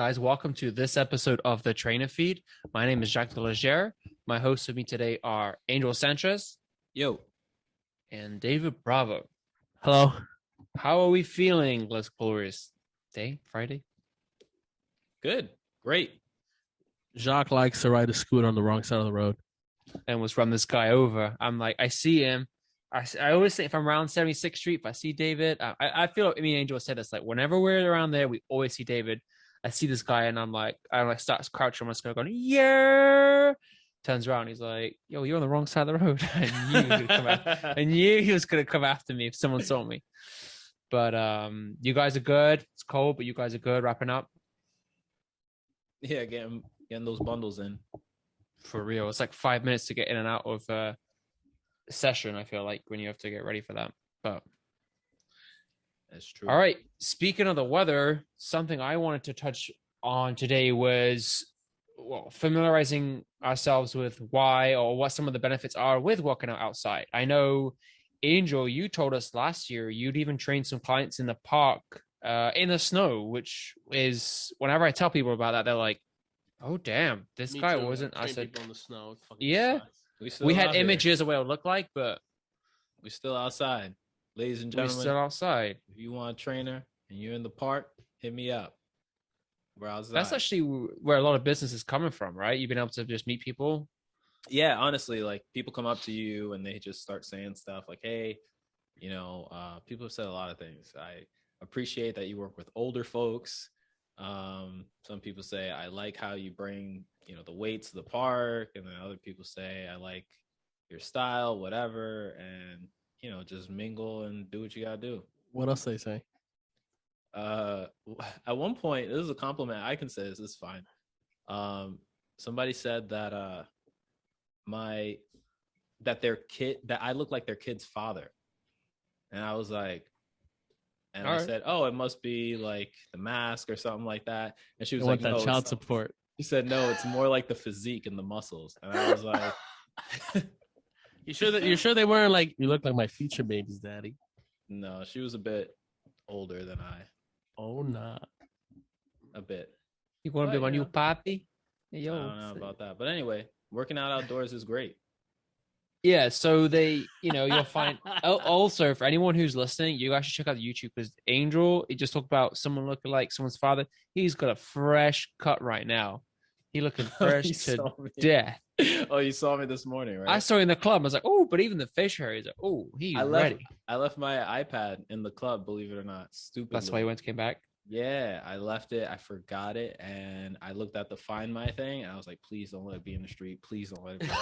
guys, welcome to this episode of the Trainer Feed. My name is Jacques. My hosts with me today are Angel Sanchez Yo, and David Bravo. Hello. How are we feeling this glorious day, Friday? good, great. Jacques likes to ride a scooter on the wrong side of the road. And let's run this guy over. I'm like, I see him. I always say if I'm around 76th Street, if I see David, I feel like me and Angel said this, like whenever we're around there, we always see David. I see this guy and I start crouching. I'm just going, yeah. Turns around. He's like, yo, you're on the wrong side of the road. I knew he was going to come after me if someone saw me. But you guys are good. It's cold, but you guys are good. Wrapping up. Yeah, getting those bundles in. For real. It's like 5 minutes to get in and out of session, I feel like, when you have to get ready for that. But That's true. all right. Speaking of the weather, something I wanted to touch on today was familiarizing ourselves with why or what some of the benefits are with walking out outside. I know, Angel, you told us last year you'd even trained some clients in the park in the snow, which is, whenever I tell people about that, they're like, oh, damn, this guy wasn't. I said, on the snow. yeah. We had images of what it would look like, but we're still outside. Ladies and we're gentlemen, still outside. if you want a trainer and you're in the park, hit me up. We're outside. That's actually where a lot of business is coming from, right? You've been able to just meet people. Yeah, honestly, like people come up to you and they just start saying stuff like, hey, people have said a lot of things. I appreciate that you work with older folks. Some people say, I like how you bring, the weights to the park. And then other people say, I like your style, whatever. And, just mingle and do what you got to do. What else they say? At one point, this is a compliment. I can say this is fine. Somebody said that, that I look like their kid's father. And I was like, and I said, oh, it must be like the mask or something like that. And she was like, no, child support. She said, no, it's more like the physique and the muscles. And I was like, You're sure they weren't like, you look like my future baby's daddy? no, she was a bit older than I. Oh, nah. A bit. You want to be my new papi? Hey, I don't know about that. But anyway, working out outdoors is great. Yeah, so you'll find also for anyone who's listening, you guys should check out the YouTube because Angel, he just talked about someone looking like someone's father. He's got a fresh cut right now. He looking fresh to death. Oh, you saw me this morning, right? I saw him in the club. I was like, oh, but even the facial hair, he's like, oh, he's ready. I left my iPad in the club, believe it or not. Stupid. That's why he went to came back. Yeah, I left it. I forgot it. And I looked at the Find My thing and I was like, please don't let it be in the street. Please don't let it be in the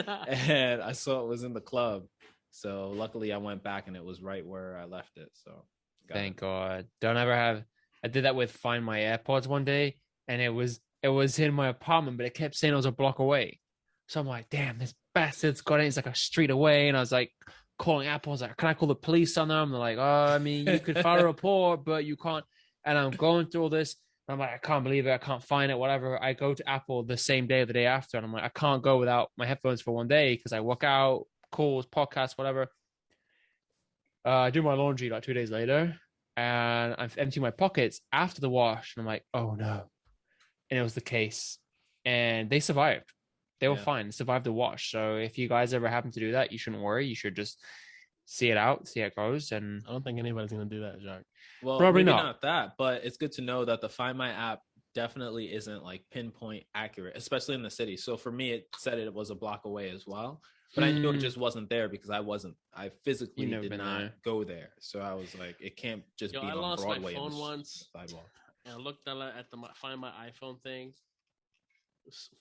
street. And I saw it was in the club. So luckily I went back and it was right where I left it. So thank God. Don't ever have. I did that with Find My AirPods one day and it was in my apartment, but it kept saying it was a block away. So I'm like, damn, this bastard's got it. It's like a street away. And I was like, calling Apple. I was like, can I call the police on them? They're like, oh, I mean, you could file a report, but you can't. And I'm going through all this. I'm like, I can't believe it. I can't find it, whatever. I go to Apple the same day or the day after. And I'm like, I can't go without my headphones for one day because I work out, calls, podcasts, whatever. I do my laundry like 2 days later. And I'm emptying my pockets after the wash. And I'm like, oh, no. And it was the case. And they survived. They were fine. They survived the wash. So if you guys ever happen to do that, you shouldn't worry. You should just see it out, see how it goes. And I don't think anybody's going to do that, Jacques. Well, probably maybe not. not that, but it's good to know that the Find My app definitely isn't like pinpoint accurate, especially in the city. So for me, it said it was a block away as well. But I knew it just wasn't there because I physically did not go there. So I was like, it can't just be on Broadway. I lost my phone once. Sidewalk. And I looked at the Find My iPhone thing.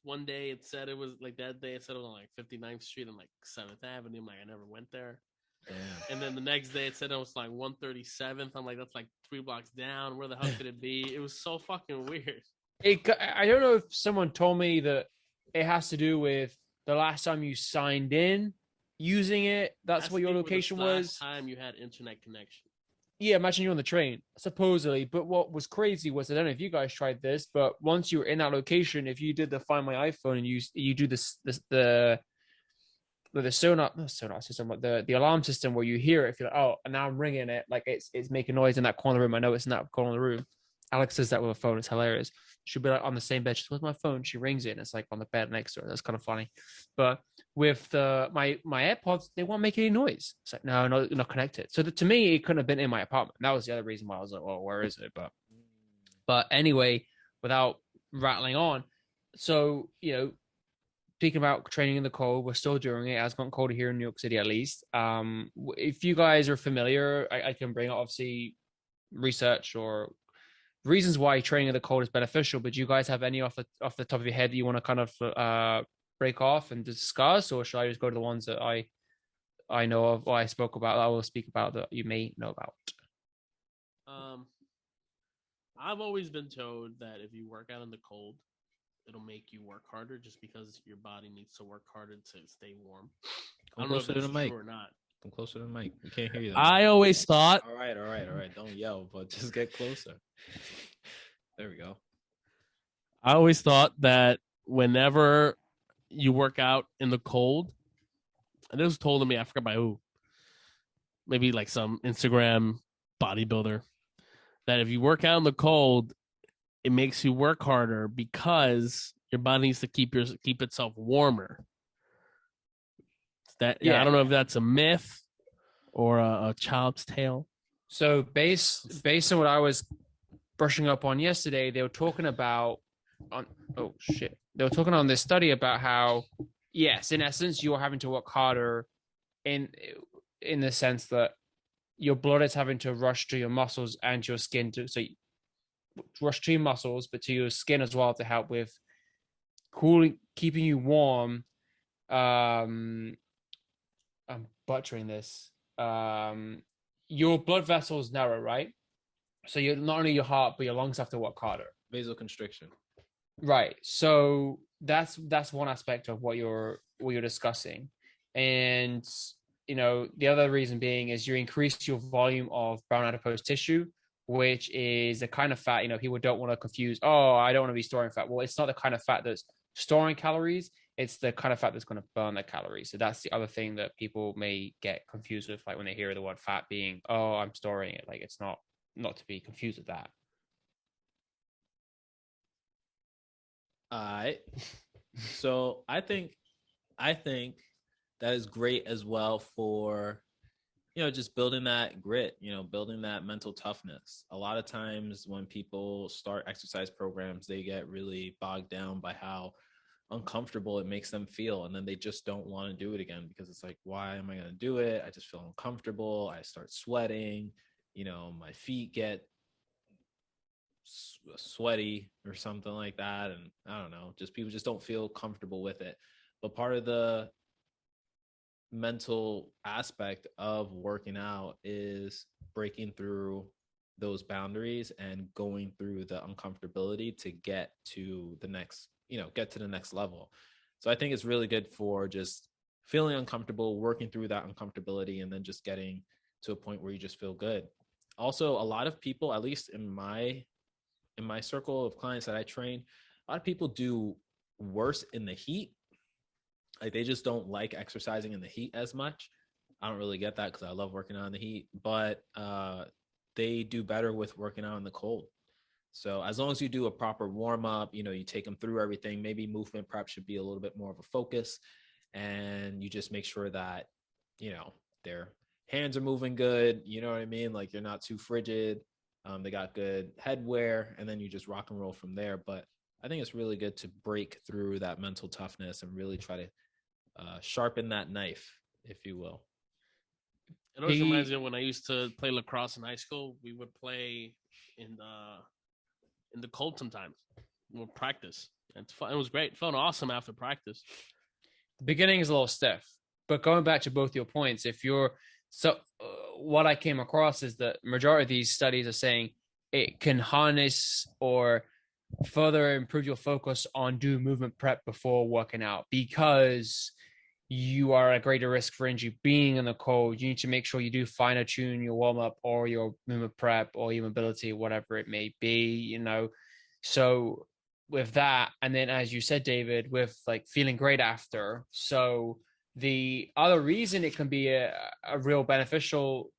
One day it said it was like that day it said it was on like 59th Street and like 7th Avenue. I'm like, I never went there. Damn. And then the next day it said it was like 137th. I'm like, that's like 3 blocks down. Where the hell could it be? It was so fucking weird. I don't know if someone told me that it has to do with the last time you signed in using it. That's what your location was. Last time you had internet connection. Yeah, imagine you're on the train, supposedly. But what was crazy was, I don't know if you guys tried this, but once you were in that location, if you did the Find My iPhone and you do the sonar system, the alarm system where you hear it, if you're like, oh, and now I'm ringing it, like it's making noise in that corner room. I know it's in that corner of the room. Alex says that with a phone. It's hilarious. She'll be like on the same bed. She's, where's my phone? She rings it and it's like on the bed next to her. That's kind of funny. But with my AirPods, they won't make any noise. It's like, no, not connected. So to me, it couldn't have been in my apartment. That was the other reason why I was like, well, where is it? But anyway, without rattling on, so, speaking about training in the cold, we're still doing it. It has gotten colder here in New York City, at least. If you guys are familiar, I can bring obviously research or reasons why training in the cold is beneficial. But do you guys have any off the top of your head that you want to kind of break off and discuss, or should I just go to the ones that I know of, or I spoke about, I will speak about, that you may know about? I've always been told that if you work out in the cold, it'll make you work harder just because your body needs to work harder to stay warm. I don't know if that's true or not. Come closer to the mic. We can't hear you. I always thought. All right. Don't yell, but just get closer. There we go. I always thought that whenever you work out in the cold, and it was told to me, I forgot by who, maybe like some Instagram bodybuilder, that if you work out in the cold, it makes you work harder because your body needs to keep itself warmer. I don't know if that's a myth or a child's tale. So based on what I was brushing up on yesterday, they were talking about they were talking on this study about how, yes, in essence, you're having to work harder in the sense that your blood is having to rush to your muscles and your skin rush to your muscles, but to your skin as well, to help with cooling, keeping you warm. I'm butchering this. Your blood vessels narrow, right? So you're not only your heart, but your lungs have to work harder. Vasoconstriction. Right. So that's one aspect of what you're discussing. And the other reason being is you increase your volume of brown adipose tissue, which is the kind of fat, people don't want to confuse. Oh, I don't want to be storing fat. Well, it's not the kind of fat that's storing calories. It's the kind of fat that's going to burn the calories. So that's the other thing that people may get confused with, like when they hear the word fat being, oh, I'm storing it. Like, it's not to be confused with that. All right. So I think that is great as well for, just building that grit, building that mental toughness. A lot of times when people start exercise programs, they get really bogged down by how uncomfortable it makes them feel. And then they just don't want to do it again because it's like, why am I going to do it? I just feel uncomfortable. I start sweating, my feet get sweaty or something like that. And I don't know, just people just don't feel comfortable with it. But part of the mental aspect of working out is breaking through those boundaries and going through the uncomfortability to get to the next level. So I think it's really good for just feeling uncomfortable, working through that uncomfortability, and then just getting to a point where you just feel good. Also, a lot of people, at least in my circle of clients that I train, a lot of people do worse in the heat. Like, they just don't like exercising in the heat as much. I don't really get that because I love working out in the heat, but they do better with working out in the cold. So as long as you do a proper warm up, you take them through everything, maybe movement prep should be a little bit more of a focus, and you just make sure that, their hands are moving good. You know what I mean? Like, you're not too frigid. They got good headwear, and then you just rock and roll from there. But I think it's really good to break through that mental toughness and really try to sharpen that knife, if you will. It always reminds me of when I used to play lacrosse in high school. We would play in the cold sometimes. We'll practice. It's fun. It was great. It felt awesome after practice. The beginning is a little stiff, but going back to both your points, what I came across is that majority of these studies are saying it can harness or further improve your focus on doing movement prep before working out, because you are at greater risk for injury being in the cold. You need to make sure you do finer tune your warm up or your movement prep or your mobility, whatever it may be, So with that, and then as you said, David, with like feeling great after. So the other reason it can be a real beneficial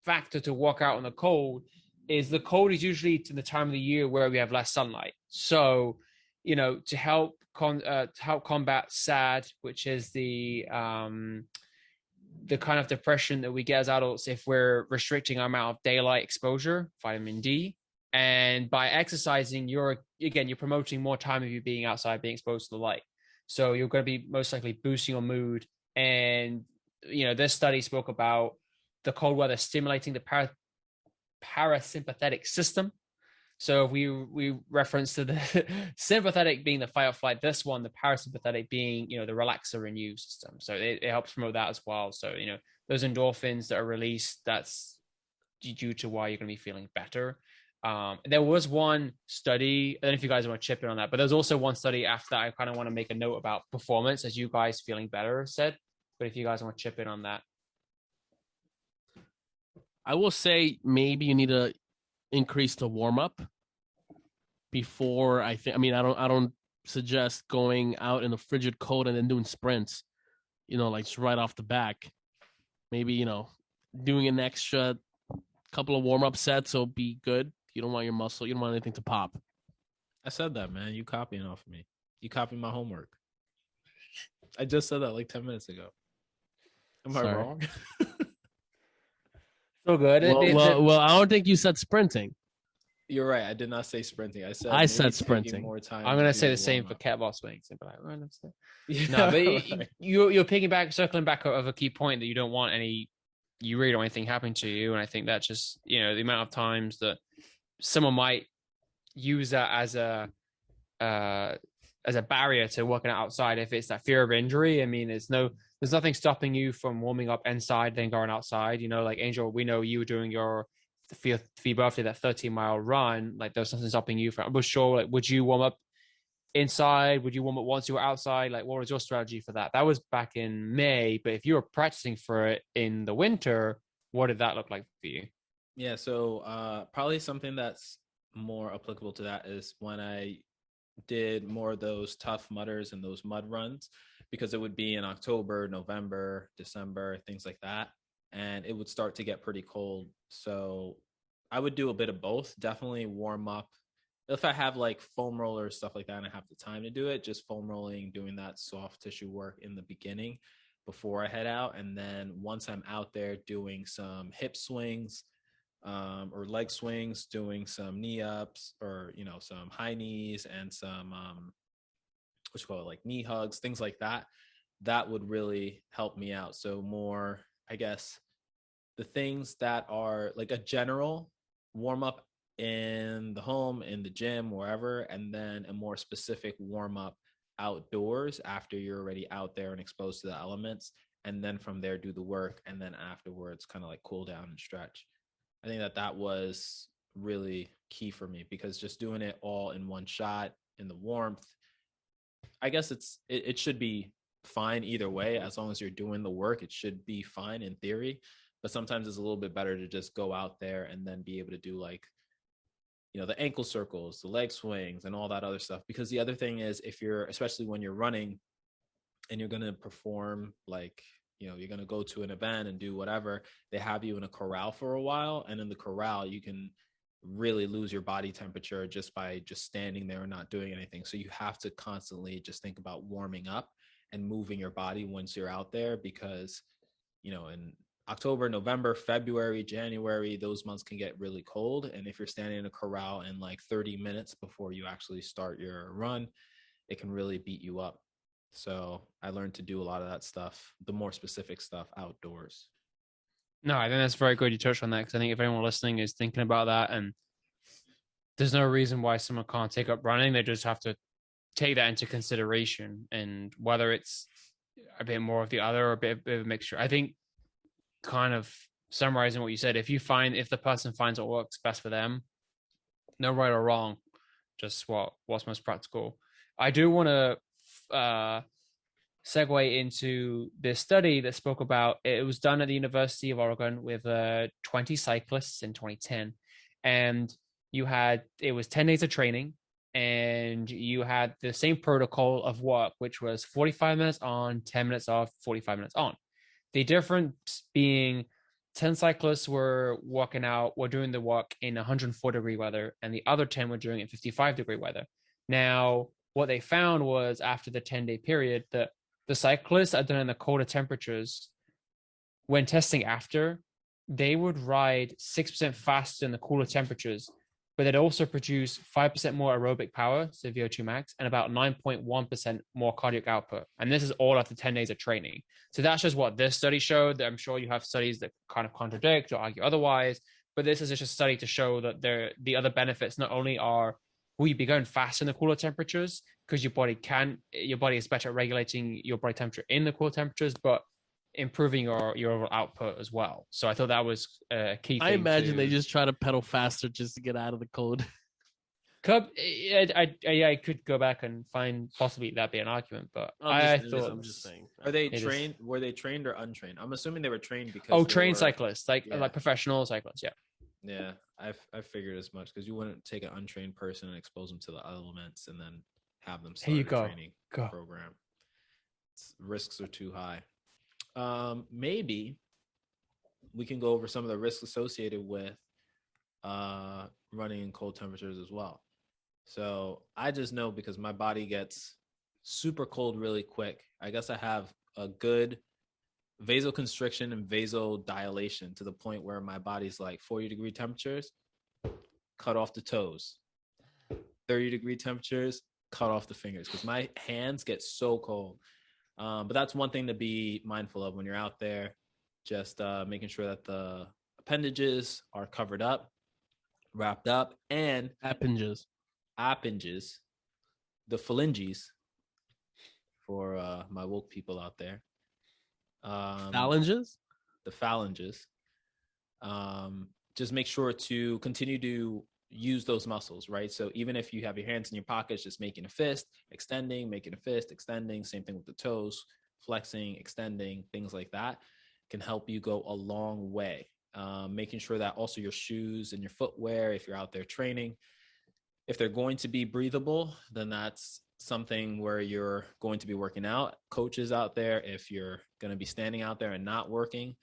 factor to walk out in the cold is the cold is usually to the time of the year where we have less sunlight. So, to help combat SAD, which is the kind of depression that we get as adults if we're restricting our amount of daylight exposure, vitamin D. And by exercising, you're promoting more time of you being outside, being exposed to the light. So you're going to be most likely boosting your mood. And, this study spoke about the cold weather stimulating the parasympathetic system. So if we reference to the sympathetic being the fight or flight, this one, the parasympathetic being, the relaxer in you system. So it helps promote that as well. So, those endorphins that are released, that's due to why you're going to be feeling better. There was one study, I don't know if you guys want to chip in on that, but there's also one study after that I kind of want to make a note about performance, as you guys feeling better said. But if you guys want to chip in on that. I will say maybe you need to increase the warm up before I don't suggest going out in the frigid cold and then doing sprints, like just right off the back. Maybe, doing an extra couple of warm up sets will be good. You don't want your muscle, you don't want anything to pop. I said that, man. You copying off of me. You copied my homework. I just said that like 10 minutes ago. Am I wrong? So good. Well, I don't think you said sprinting. You're right. I did not say sprinting. I said sprinting. More time. I'm gonna say the same for cat ball swings. No, but you're circling back of a key point that you really don't want anything happen to you. And I think that's just the amount of times that someone might use that as a barrier to working outside. If it's that fear of injury, I mean, there's nothing stopping you from warming up inside then going outside. Like Angel, we know you were doing your for your birthday, that 13-mile run. Like there's nothing stopping you from. I was sure. Like, would you warm up inside? Would you warm up once you were outside? Like, what was your strategy for that? That was back in May. But if you were practicing for it in the winter, what did that look like for you? Yeah, so probably something that's more applicable to that is when I did more of those tough mudders and those mud runs, because it would be in October, November, December, things like that. And it would start to get pretty cold. So I would do a bit of both. Definitely warm up. If I have like foam rollers, stuff like that, and I have the time to do it, just foam rolling, doing that soft tissue work in the beginning before I head out. And then once I'm out there, doing some hip swings or leg swings, doing some knee ups or, some high knees and some, like knee hugs, things like that. That would really help me out. So more, I guess, the things that are like a general warm up in the home, in the gym, wherever, and then a more specific warm up outdoors after you're already out there and exposed to the elements. And then from there, do the work. And then afterwards, kind of like cool down and stretch. I think that was really key for me, because just doing it all in one shot in the warmth, I guess it should be fine either way. As long as you're doing the work, it should be fine in theory. But sometimes it's a little bit better to just go out there and then be able to do like, the ankle circles, the leg swings and all that other stuff. Because the other thing is, especially when you're running and you're going to perform like, you're going to go to an event and do whatever, they have you in a corral for a while. And in the corral, you can really lose your body temperature just by just standing there and not doing anything. So you have to constantly just think about warming up and moving your body once you're out there, because, in October, November, February, January, those months can get really cold. And if you're standing in a corral in like 30 minutes before you actually start your run, it can really beat you up. So I learned to do a lot of that stuff, the more specific stuff, outdoors. No, I think that's very good you touched on that, because I think if anyone listening is thinking about that, and there's no reason why someone can't take up running, they just have to take that into consideration. And whether it's a bit more of the other or a bit of a mixture, I think, kind of summarizing what you said, if the person finds what works best for them, no right or wrong, just what's most practical. I do want to segue into this study that spoke about, it was done at the University of Oregon with 20 cyclists in 2010, and it was 10 days of training, and you had the same protocol of work, which was 45 minutes on, 10 minutes off, 45 minutes on. The difference being 10 cyclists were doing the walk in 104-degree weather, and the other 10 were doing it in 55-degree weather. Now, what they found was after the 10-day period that the cyclists that done in the colder temperatures, when testing after, they would ride 6% faster in the cooler temperatures, but they'd also produce 5% more aerobic power, so VO2 max, and about 9.1% more cardiac output. And this is all after 10 days of training. So that's just what this study showed. I'm sure you have studies that kind of contradict or argue otherwise, but this is just a study to show that the other benefits not only are will you be going faster in the cooler temperatures because your body is better at regulating your body temperature in the cooler temperatures, but improving your overall output as well. So I thought that was a key thing. I imagine they just try to pedal faster just to get out of the cold. I could go back and find possibly that be an argument, but I thought I'm just saying. Are they trained? Were they trained or untrained? I'm assuming they were trained because trained cyclists, like professional cyclists, yeah. Yeah, I figured as much because you wouldn't take an untrained person and expose them to the elements and then have them start a training program. Risks are too high. Maybe we can go over some of the risks associated with running in cold temperatures as well. So I just know because my body gets super cold really quick. I guess I have a good vasoconstriction and vasodilation to the point where my body's like 40-degree temperatures, cut off the toes. 30-degree temperatures, cut off the fingers because my hands get so cold. But that's one thing to be mindful of when you're out there, just making sure that the appendages are covered up, wrapped up, and appendages, the phalanges for my woke people out there. Phalanges? The phalanges. Just make sure to continue to use those muscles, right? So even if you have your hands in your pockets, just making a fist, extending, making a fist, extending, same thing with the toes, flexing, extending, things like that can help you go a long way. Making sure that also your shoes and your footwear, if you're out there training, if they're going to be breathable, then that's something where you're going to be working out. Coaches out there, if you're going to be standing out there and not working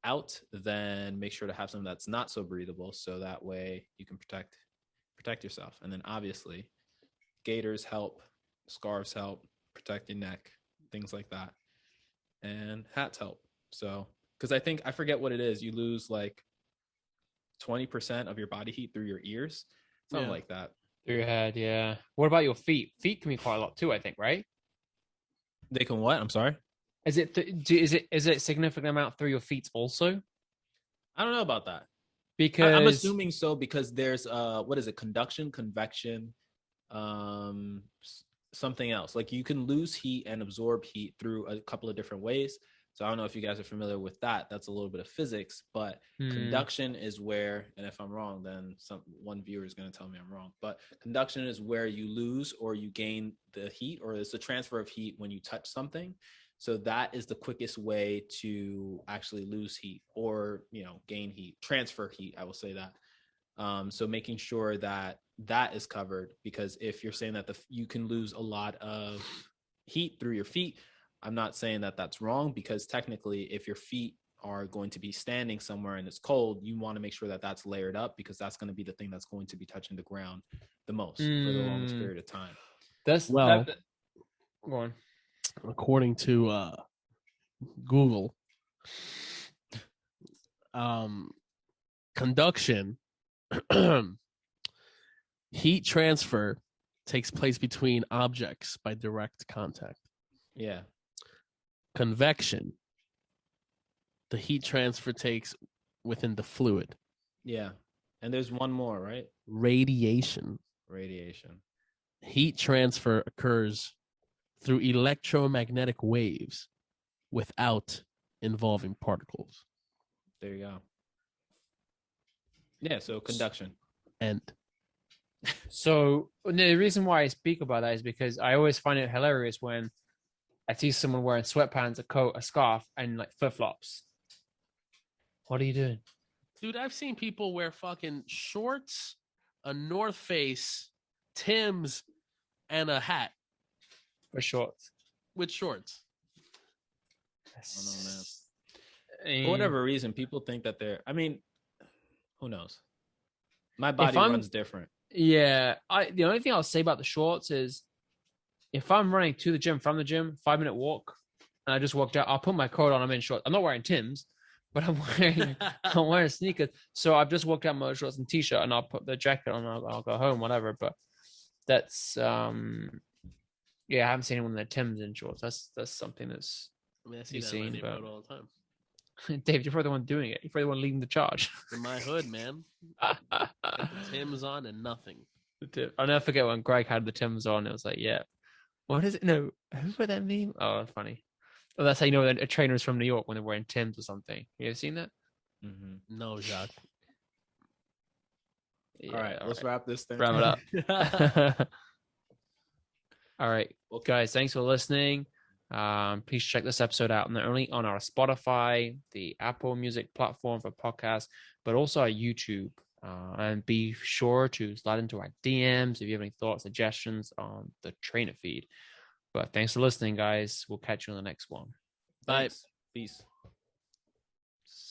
out, then make sure to have something that's not so breathable, so that way you can protect yourself. And then obviously gaiters help, scarves help protect your neck, things like that, and hats help. So because I forget what it is, you lose like 20% of your body heat through your ears, something like that. Through your head, yeah. What about your feet? Feet can be quite a lot too, I think, right? They can what? I'm sorry. Is it significant amount through your feet also? I don't know about that. Because I'm assuming so, because there's what is it? Conduction, convection, something else. Like you can lose heat and absorb heat through a couple of different ways. So I don't know if you guys are familiar with that. That's a little bit of physics, but conduction is where, and if I'm wrong, then one viewer is going to tell me I'm wrong, but conduction is where you lose or you gain the heat, or it's a transfer of heat when you touch something. So that is the quickest way to actually lose heat or, gain heat, transfer heat. I will say that. So making sure that that is covered, because if you're saying that you can lose a lot of heat through your feet, I'm not saying that that's wrong, because technically if your feet are going to be standing somewhere and it's cold, you want to make sure that that's layered up, because that's going to be the thing that's going to be touching the ground the most for the longest period of time. Go on. According to Google, conduction, heat transfer takes place between objects by direct contact. Yeah. Convection, the heat transfer takes within the fluid. Yeah. And there's one more, right? Radiation. Heat transfer occurs through electromagnetic waves without involving particles. There you go. Yeah, so conduction. And so the reason why I speak about that is because I always find it hilarious when I see someone wearing sweatpants, a coat, a scarf, and like flip-flops. What are you doing? Dude, I've seen people wear fucking shorts, a North Face, Tim's, and a hat. With shorts. With shorts. I don't know, man. For whatever reason, people think that they're. I mean, who knows? My body I'm- runs different. Yeah, the only thing I'll say about the shorts is if I'm running to the gym from the gym, 5-minute walk, and I just walked out, I'll put my coat on. I'm in shorts. I'm not wearing Tim's, but I'm wearing sneakers. So I've just walked out in my shorts and t-shirt, and I'll put the jacket on. And I'll go home, whatever. But that's yeah, I haven't seen anyone in their Tim's in shorts. That's something that's I mean, I see You've that in my seen, neighborhood but- all the time. Dave. You're probably the one doing it. You're probably the one leading the charge. In my hood, man. Got the Tim's on and nothing. I'll never forget when Greg had the Tim's on. It was like, yeah, what is it? No, who put that meme? Oh, funny. Well, that's how you know that a trainer is from New York when they're wearing Tim's or something. You ever seen that? Mm-hmm. No, Jacques. Yeah, All right, let's wrap this thing. wrap it up. All right, Okay. guys, thanks for listening. Please check this episode out not only on our Spotify, the Apple Music platform for podcasts, but also our YouTube. And be sure to slide into our DMs if you have any thoughts, suggestions on the trainer feed. But thanks for listening, guys. We'll catch you on the next one. Bye. Thanks. Peace.